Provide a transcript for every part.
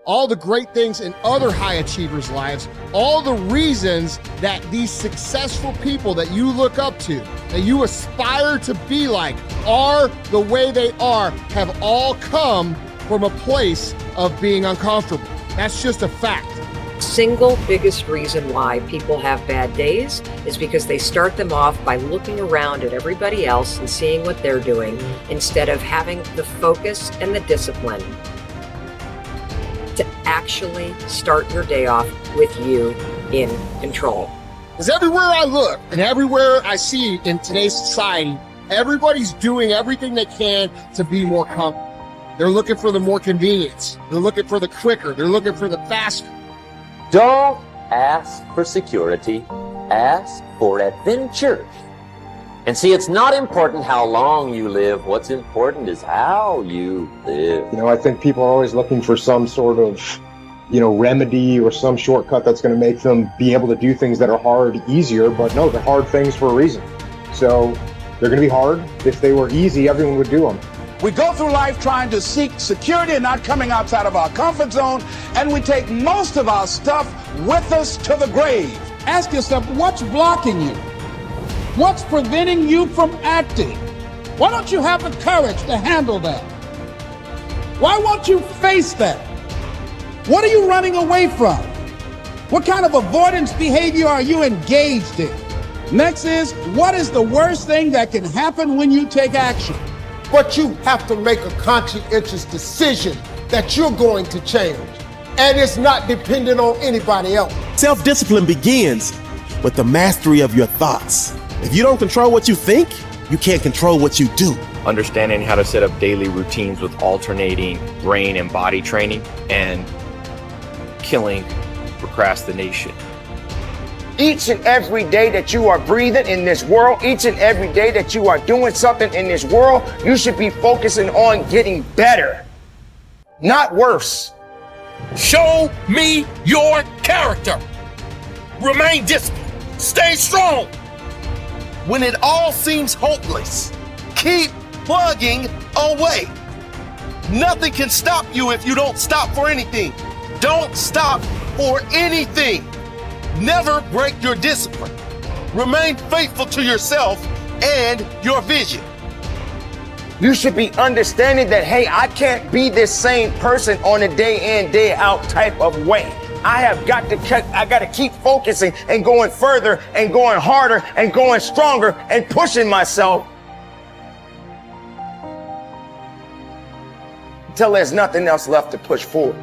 all the great things in other high achievers' lives, all the reasons that these successful people that you look up to, that you aspire to be like, are the way they are, have all come from a place of being uncomfortable. That's just a fact. Single biggest reason why people have bad days is because they start them off by looking around at everybody else and seeing what they're doing instead of having the focus and the discipline to actually start your day off with you in control. Because everywhere I look and everywhere I see in today's society, everybody's doing everything they can to be more comfortable. They're looking for the more convenience. They're looking for the quicker. They're looking for the faster. Don't ask for security, ask for adventure. And see, it's not important how long you live. What's important is how you live. You know, I think people are always looking for some sort of, remedy or some shortcut that's going to make them be able to do things that are hard easier. But no, they're hard things for a reason. So they're going to be hard. If they were easy, everyone would do them. We go through life trying to seek security and not coming outside of our comfort zone, and we take most of our stuff with us to the grave. Ask yourself, what's blocking you? What's preventing you from acting? Why don't you have the courage to handle that? Why won't you face that? What are you running away from? What kind of avoidance behavior are you engaged in? Next is, what is the worst thing that can happen when you take action? But you have to make a conscientious decision that you're going to change. And it's not dependent on anybody else. Self-discipline begins with the mastery of your thoughts. If you don't control what you think, you can't control what you do. Understanding how to set up daily routines with alternating brain and body training and killing procrastination. Each and every day that you are breathing in this world, each and every day that you are doing something in this world, you should be focusing on getting better, not worse. Show me your character. Remain disciplined. Stay strong. When it all seems hopeless, keep plugging away. Nothing can stop you if you don't stop for anything. Don't stop for anything. Never break your discipline. Remain faithful to yourself and your vision. You should be understanding that, hey, I can't be this same person on a day in, day out type of way. I got to keep focusing and going further and going harder and going stronger and pushing myself until there's nothing else left to push forward.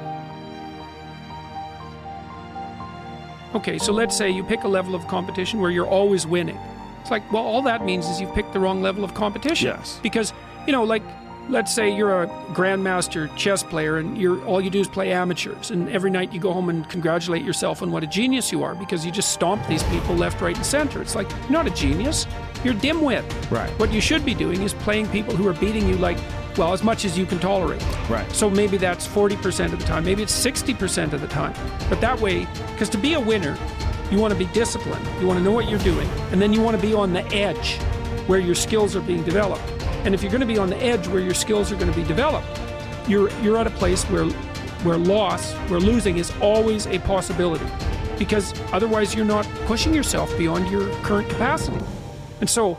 Okay, so let's say you pick a level of competition where you're always winning. It's like, well, all that means is you've picked the wrong level of competition. Yes. Because, let's say you're a grandmaster chess player and all you do is play amateurs, and every night you go home and congratulate yourself on what a genius you are because you just stomp these people left, right, and center. It's like, you're not a genius, you're a dimwit. Right. What you should be doing is playing people who are beating you as much as you can tolerate. Right. So maybe that's 40% of the time, maybe it's 60% of the time. But that way, because to be a winner, you want to be disciplined, you want to know what you're doing, and then you want to be on the edge where your skills are being developed. And if you're going to be on the edge where your skills are going to be developed, you're at a place where losing is always a possibility, because otherwise you're not pushing yourself beyond your current capacity. And so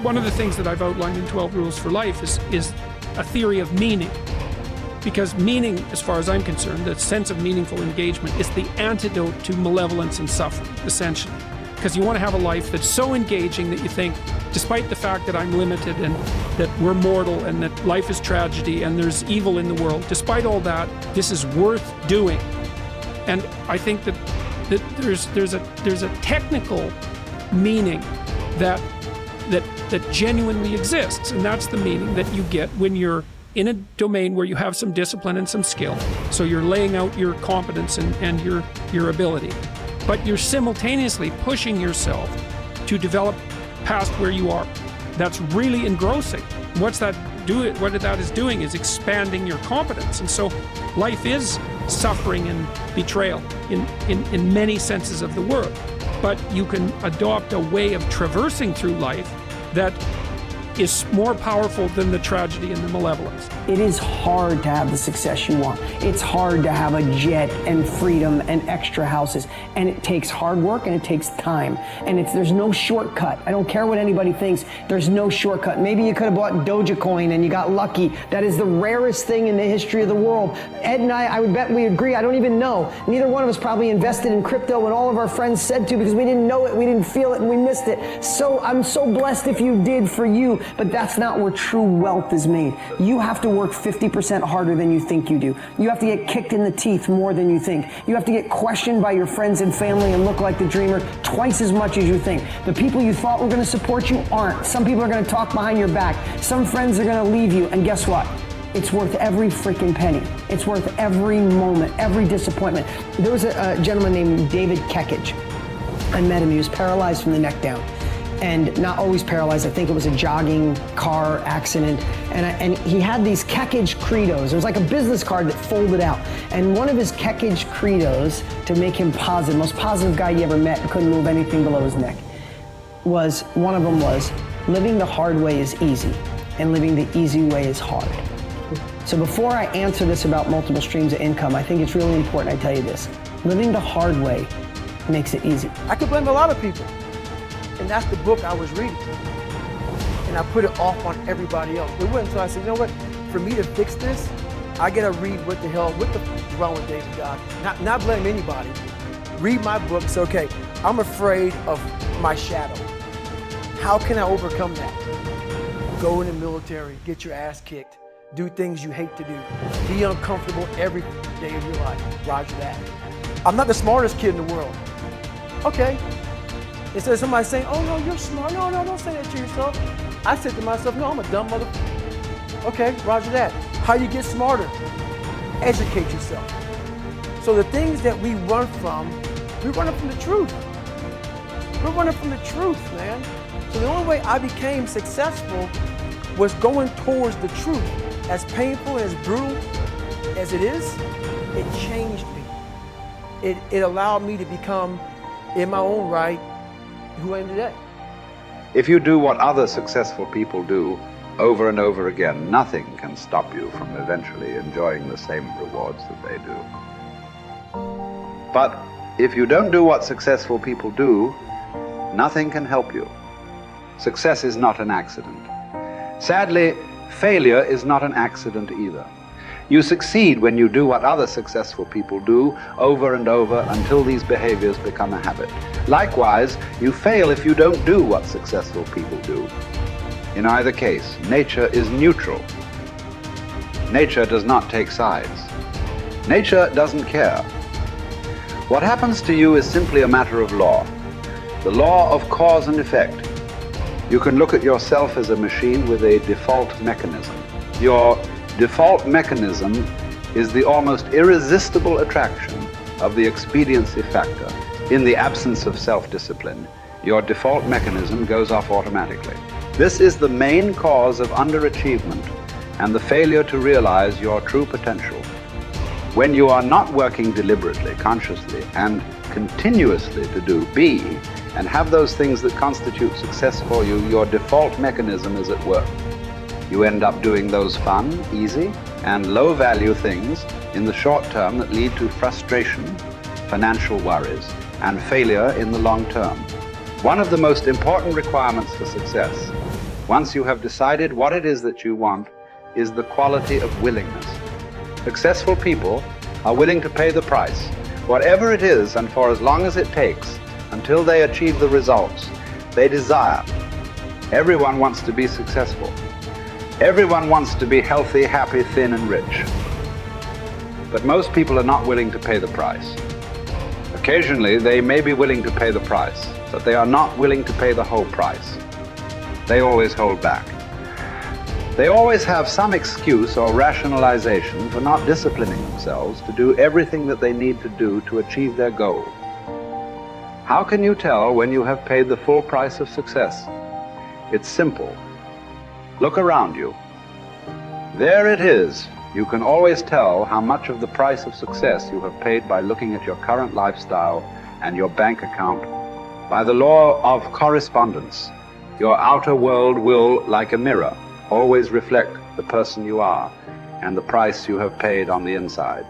one of the things that I've outlined in 12 Rules for Life is a theory of meaning. Because meaning, as far as I'm concerned, the sense of meaningful engagement is the antidote to malevolence and suffering, essentially. Because you want to have a life that's so engaging that you think, despite the fact that I'm limited and that we're mortal and that life is tragedy and there's evil in the world, despite all that, this is worth doing. And I think that there's a technical meaning that genuinely exists, and that's the meaning that you get when you're in a domain where you have some discipline and some skill. So you're laying out your competence and your ability, but you're simultaneously pushing yourself to develop past where you are. That's really engrossing. What that is doing is expanding your competence. And so life is suffering and betrayal in many senses of the word. But you can adopt a way of traversing through life that is more powerful than the tragedy and the malevolence. It is hard to have the success you want. It's hard to have a jet and freedom and extra houses. And it takes hard work and it takes time. And there's no shortcut. I don't care what anybody thinks. There's no shortcut. Maybe you could have bought Dogecoin and you got lucky. That is the rarest thing in the history of the world. Ed and I would bet we agree. I don't even know. Neither one of us probably invested in crypto when all of our friends said to, because we didn't know it, we didn't feel it, and we missed it. So I'm so blessed if you did for you, but that's not where true wealth is made. You have to work 50% harder than you think you do. You have to get kicked in the teeth more than you think. You have to get questioned by your friends and family and look like the dreamer twice as much as you think. The people you thought were going to support you aren't. Some people are going to talk behind your back. Some friends are going to leave you, and guess what? It's worth every freaking penny. It's worth every moment, every disappointment. There was a gentleman named David Kekich. I met him. He was paralyzed from the neck down. And not always paralyzed. I think it was a jogging car accident. And he had these Kekich credos. It was like a business card that folded out. And one of his Kekich credos, to make him positive, most positive guy you ever met, couldn't move anything below his neck, one of them was, living the hard way is easy, and living the easy way is hard. So before I answer this about multiple streams of income, I think it's really important I tell you this. Living the hard way makes it easy. I could blame a lot of people. And that's the book I was reading. And I put it off on everybody else. It wasn't until I said, you know what? For me to fix this, I gotta read what the f is wrong with David Goggins. Not blame anybody. Read my book and say, okay, I'm afraid of my shadow. How can I overcome that? Go in the military, get your ass kicked, do things you hate to do, be uncomfortable every day of your life. Roger that. I'm not the smartest kid in the world. Okay. Instead of somebody saying, oh no, you're smart. No, don't say that to yourself. I said to myself, no, I'm a dumb motherfucker. Okay, roger that. How you get smarter? Educate yourself. So the things that we run from the truth. We're running from the truth, man. So the only way I became successful was going towards the truth. As painful and as brutal as it is, it changed me. It allowed me to become, in my own right, who I am today. If you do what other successful people do over and over again, nothing can stop you from eventually enjoying the same rewards that they do. But if you don't do what successful people do, nothing can help you. Success is not an accident. Sadly, failure is not an accident either. You succeed when you do what other successful people do over and over until these behaviors become a habit. Likewise, you fail if you don't do what successful people do. In either case, nature is neutral. Nature does not take sides. Nature doesn't care. What happens to you is simply a matter of law. The law of cause and effect. You can look at yourself as a machine with a default mechanism. Your default mechanism is the almost irresistible attraction of the expediency factor. In the absence of self-discipline, your default mechanism goes off automatically. This is the main cause of underachievement and the failure to realize your true potential. When you are not working deliberately, consciously, and continuously to be and have those things that constitute success for you, your default mechanism is at work. You end up doing those fun, easy, and low-value things in the short term that lead to frustration, financial worries, and failure in the long term. One of the most important requirements for success, once you have decided what it is that you want, is the quality of willingness. Successful people are willing to pay the price, whatever it is and for as long as it takes, until they achieve the results they desire. Everyone wants to be successful. Everyone wants to be healthy, happy, thin, and rich. But most people are not willing to pay the price. Occasionally, they may be willing to pay the price, but they are not willing to pay the whole price. They always hold back. They always have some excuse or rationalization for not disciplining themselves to do everything that they need to do to achieve their goal. How can you tell when you have paid the full price of success? It's simple. Look around you. There it is. You can always tell how much of the price of success you have paid by looking at your current lifestyle and your bank account. By the law of correspondence, Your outer world will, like a mirror, always reflect the person you are and the price you have paid on the inside.